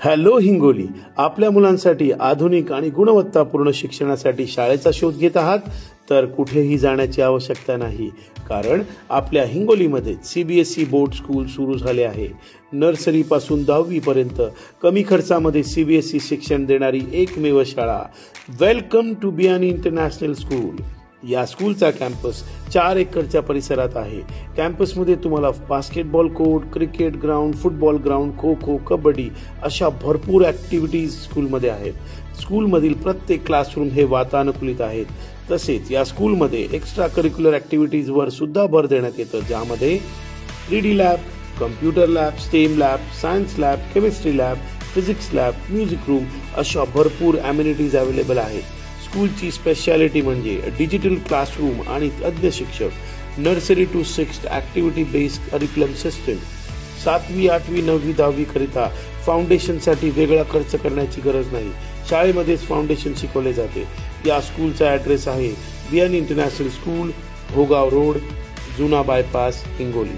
Hello Hingoli, आपल्या मुलांसाठी आधुनिक आणि गुणवत्तापूर्ण शिक्षणासाठी शाळेचा शोध घेत आहात तर कुठेही जाण्याची आवश्यकता नाही, कारण आपल्या हिंगोलीमध्ये सीबीएसई बोर्ड स्कूल सुरू झाले आहे। नर्सरी पासून 10वी पर्यंत कमी खर्चामध्ये सीबीएसई शिक्षण देणारी एकमेव शाळा welcome to Biyani international school. या स्कूलचा कॅम्पस 4 एकरच्या परिसरात आहे। कॅम्पसमध्ये तुम्हाला basketball court, cricket ground, football ground, kho kho, kabaddi अशा भरपूर ॲक्टिव्हिटीज स्कूलमध्ये आहेत। स्कूलमधील प्रत्येक क्लासरूम हे वातानुकूलित आहेत। तसेच या स्कूलमध्ये एक्स्ट्रा करिक्युलर ॲक्टिव्हिटीजवर सुद्धा भर देण्यात येतं, ज्यामध्ये 3D lab, computer lab, STEM lab, science lab, chemistry lab, physics lab, music room अशा भरपूर ॲम्युनिटीज अवेलेबल आहेत। स्कूलची स्पेशालिटी म्हणजे डिजिटल क्लासरूम आणि तज्ञ शिक्षक। Nursery to 6th activity based curriculum system. 7वी, 8वी, 9वी, 10वी करिता फाउंडेशनसाठी वेगळा खर्च करण्याची गरज नाही, शाळेमध्येच फाउंडेशन शिकवले जाते। या स्कूलचा ॲड्रेस आहे Biyani international school, Bhogaon road, जुना बायपास, हिंगोली।